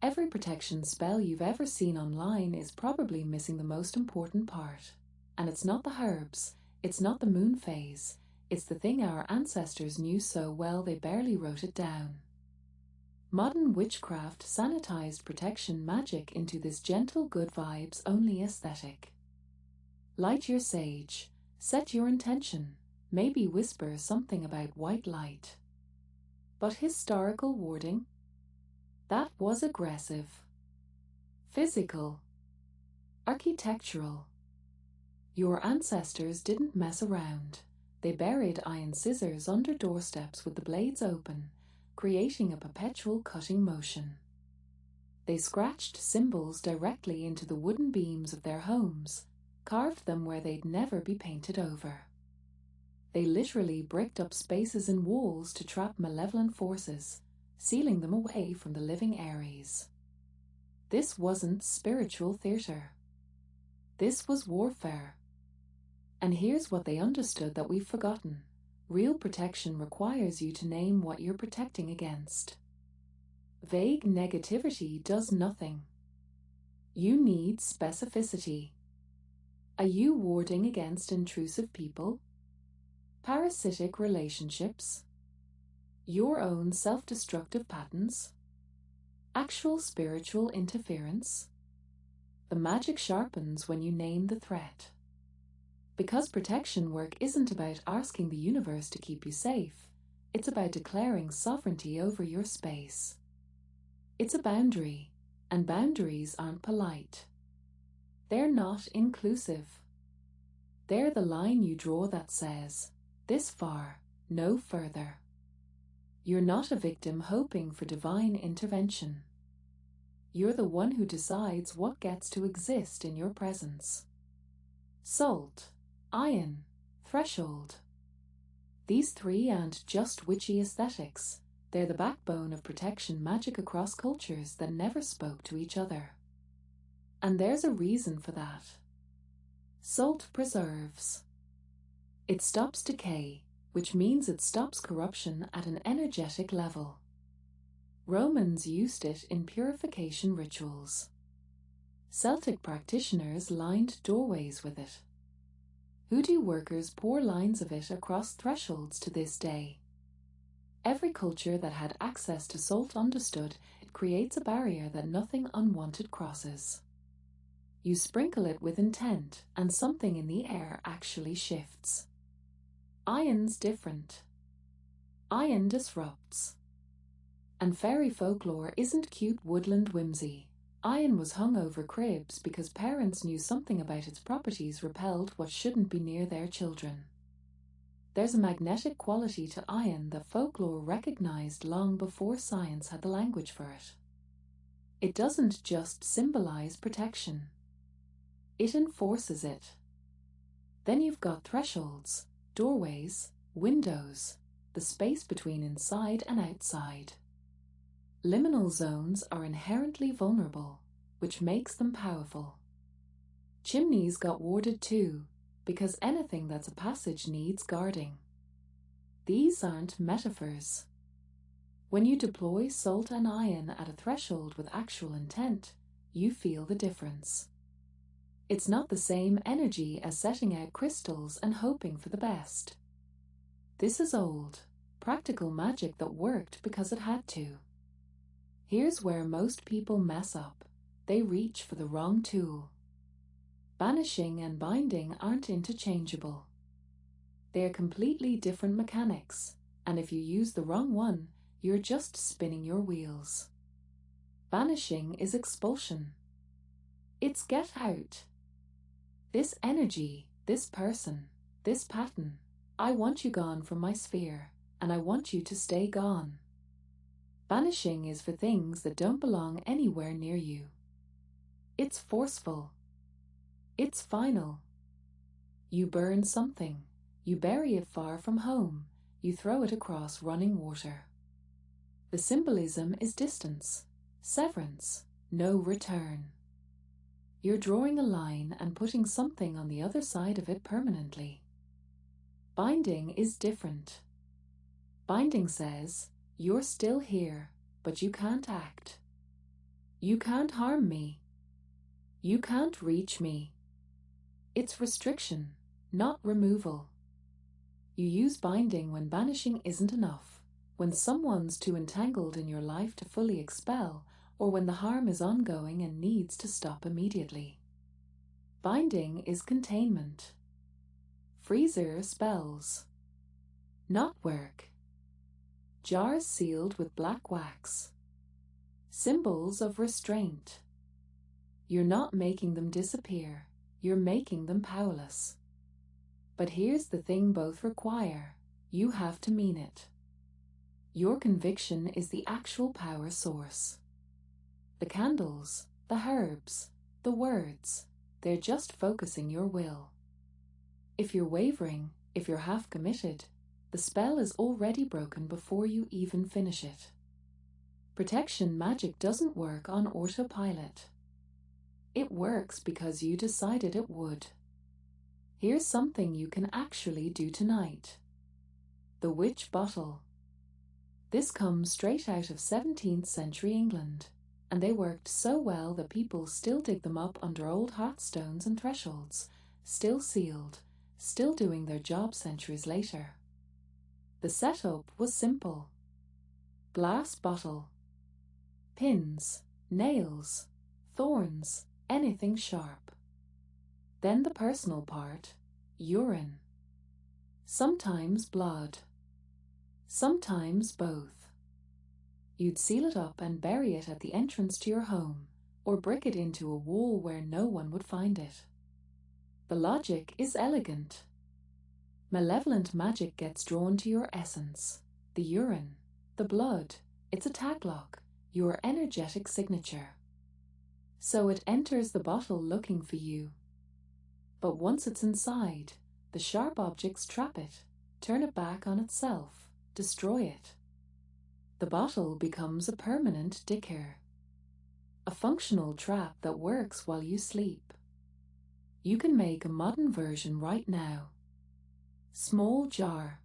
Every protection spell you've ever seen online is probably missing the most important part. And it's not the herbs, it's not the moon phase, it's the thing our ancestors knew so well they barely wrote it down. Modern witchcraft sanitized protection magic into this gentle good vibes only aesthetic. Light your sage, set your intention, maybe whisper something about white light. But historical warding? That was aggressive. Physical. Architectural. Your ancestors didn't mess around. They buried iron scissors under doorsteps with the blades open, creating a perpetual cutting motion. They scratched symbols directly into the wooden beams of their homes, carved them where they'd never be painted over. They literally bricked up spaces in walls to trap malevolent forces, sealing them away from the living Aries. This wasn't spiritual theater. This was warfare. And here's what they understood that we've forgotten. Real protection requires you to name what you're protecting against. Vague negativity does nothing. You need specificity. Are you warding against intrusive people? Parasitic relationships? Your own self-destructive patterns? Actual spiritual interference? The magic sharpens when you name the threat. Because protection work isn't about asking the universe to keep you safe, it's about declaring sovereignty over your space. It's a boundary, and boundaries aren't polite. They're not inclusive. They're the line you draw that says, this far, no further. You're not a victim hoping for divine intervention. You're the one who decides what gets to exist in your presence. Salt, iron, threshold. These three aren't just witchy aesthetics, they're the backbone of protection magic across cultures that never spoke to each other. And there's a reason for that. Salt preserves. It stops decay, which means it stops corruption at an energetic level. Romans used it in purification rituals. Celtic practitioners lined doorways with it. Hoodoo workers pour lines of it across thresholds to this day. Every culture that had access to salt understood it creates a barrier that nothing unwanted crosses. You sprinkle it with intent, and something in the air actually shifts. Iron's different. Iron disrupts. And fairy folklore isn't cute woodland whimsy. Iron was hung over cribs because parents knew something about its properties repelled what shouldn't be near their children. There's a magnetic quality to iron that folklore recognized long before science had the language for it. It doesn't just symbolize protection. It enforces it. Then you've got thresholds, doorways, windows, the space between inside and outside. Liminal zones are inherently vulnerable, which makes them powerful. Chimneys got warded too, because anything that's a passage needs guarding. These aren't metaphors. When you deploy salt and iron at a threshold with actual intent, you feel the difference. It's not the same energy as setting out crystals and hoping for the best. This is old, practical magic that worked because it had to. Here's where most people mess up. They reach for the wrong tool. Banishing and binding aren't interchangeable. They are completely different mechanics, and if you use the wrong one, you're just spinning your wheels. Banishing is expulsion. It's get out. This energy, this person, this pattern, I want you gone from my sphere, and I want you to stay gone. Banishing is for things that don't belong anywhere near you. It's forceful. It's final. You burn something. You bury it far from home. You throw it across running water. The symbolism is distance, severance, no return. You're drawing a line and putting something on the other side of it permanently. Binding is different. Binding says, you're still here, but you can't act. You can't harm me. You can't reach me. It's restriction, not removal. You use binding when banishing isn't enough, when someone's too entangled in your life to fully expel, or when the harm is ongoing and needs to stop immediately. Binding is containment. Freezer spells. Not work. Jars sealed with black wax. Symbols of restraint. You're not making them disappear, you're making them powerless. But here's the thing both require: you have to mean it. Your conviction is the actual power source. The candles, the herbs, the words, they're just focusing your will. If you're wavering, if you're half committed, the spell is already broken before you even finish it. Protection magic doesn't work on autopilot. It works because you decided it would. Here's something you can actually do tonight. The witch bottle. This comes straight out of 17th century England, and they worked so well that people still dig them up under old hearthstones and thresholds, still sealed, still doing their job centuries later. The setup was simple. Glass bottle. Pins, nails, thorns, anything sharp. Then the personal part, urine. Sometimes blood. Sometimes both. You'd seal it up and bury it at the entrance to your home, or brick it into a wall where no one would find it. The logic is elegant. Malevolent magic gets drawn to your essence, the urine, the blood. It's a taglock, your energetic signature. So it enters the bottle looking for you. But once it's inside, the sharp objects trap it, turn it back on itself, destroy it. The bottle becomes a permanent dicker. A functional trap that works while you sleep. You can make a modern version right now. Small jar.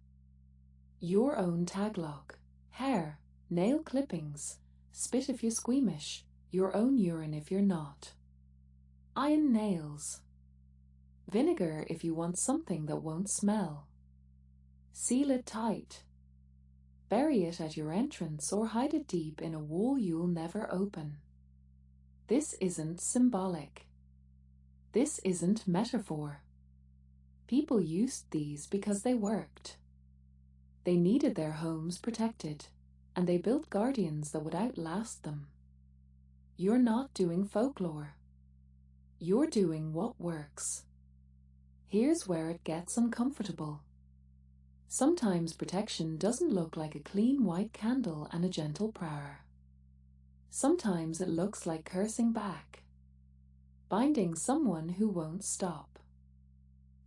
Your own taglock. Hair, nail clippings, spit if you're squeamish, your own urine if you're not. Iron nails. Vinegar if you want something that won't smell. Seal it tight. Bury it at your entrance or hide it deep in a wall you'll never open. This isn't symbolic. This isn't metaphor. People used these because they worked. They needed their homes protected, and they built guardians that would outlast them. You're not doing folklore. You're doing what works. Here's where it gets uncomfortable. Sometimes protection doesn't look like a clean white candle and a gentle prayer. Sometimes it looks like cursing back. Binding someone who won't stop.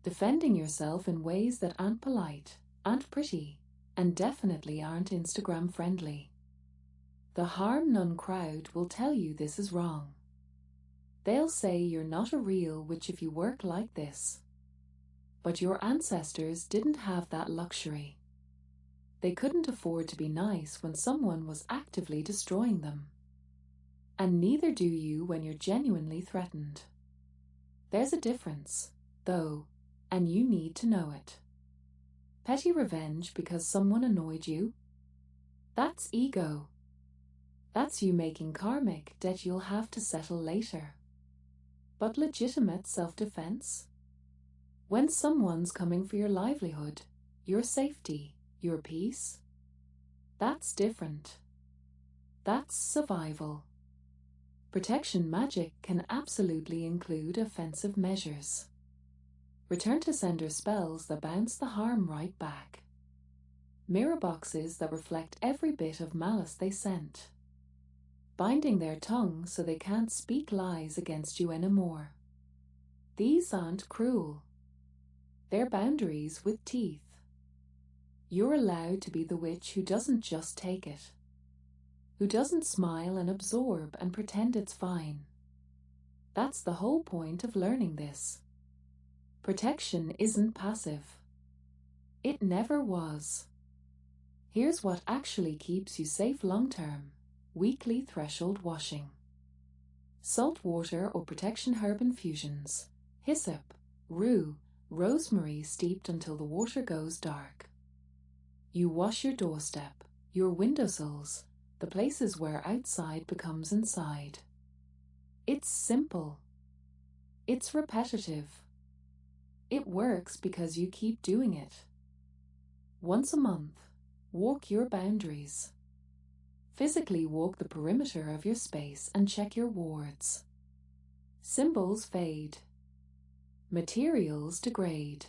Defending yourself in ways that aren't polite, aren't pretty, and definitely aren't Instagram friendly. The harm none crowd will tell you this is wrong. They'll say you're not a real witch if you work like this. But your ancestors didn't have that luxury. They couldn't afford to be nice when someone was actively destroying them. And neither do you when you're genuinely threatened. There's a difference, though, and you need to know it. Petty revenge because someone annoyed you? That's ego. That's you making karmic debt you'll have to settle later. But legitimate self-defense? When someone's coming for your livelihood, your safety, your peace? That's different. That's survival. Protection magic can absolutely include offensive measures. Return to sender spells that bounce the harm right back. Mirror boxes that reflect every bit of malice they sent. Binding their tongue so they can't speak lies against you anymore. These aren't cruel. They're boundaries with teeth. You're allowed to be the witch who doesn't just take it. Who doesn't smile and absorb and pretend it's fine. That's the whole point of learning this. Protection isn't passive. It never was. Here's what actually keeps you safe long-term: weekly threshold washing. Salt water or protection herb infusions. Hyssop, rue, rosemary steeped until the water goes dark. You wash your doorstep, your windowsills, the places where outside becomes inside. It's simple. It's repetitive. It works because you keep doing it. Once a month, walk your boundaries. Physically walk the perimeter of your space and check your wards. Symbols fade. Materials degrade.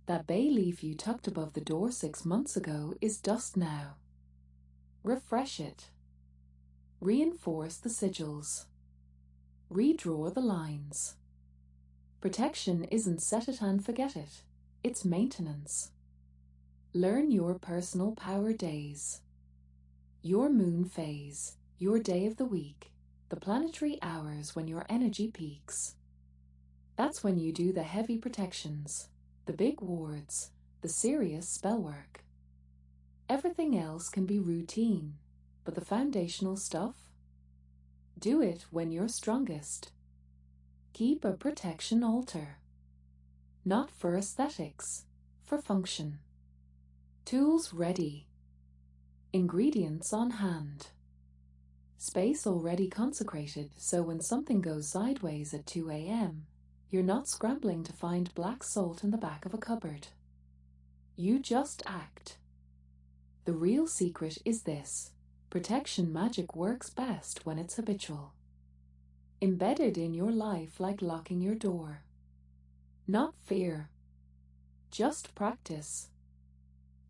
That bay leaf you tucked above the door 6 months ago is dust now. Refresh it. Reinforce the sigils. Redraw the lines. Protection isn't set it and forget it. It's maintenance. Learn your personal power days. Your moon phase, your day of the week, the planetary hours when your energy peaks. That's when you do the heavy protections, the big wards, the serious spell work. Everything else can be routine, but the foundational stuff? Do it when you're strongest. Keep a protection altar. Not for aesthetics, for function. Tools ready. Ingredients on hand. Space already consecrated, so when something goes sideways at 2 a.m., you're not scrambling to find black salt in the back of a cupboard. You just act. The real secret is this: protection magic works best when it's habitual. Embedded in your life like locking your door. Not fear. Just practice.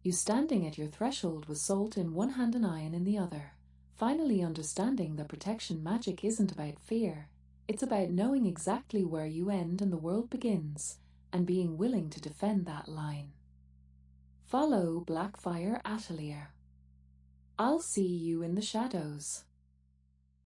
You standing at your threshold with salt in one hand and iron in the other, finally understanding that protection magic isn't about fear. It's about knowing exactly where you end and the world begins, and being willing to defend that line. Follow Blackfire Atelier. I'll see you in the shadows.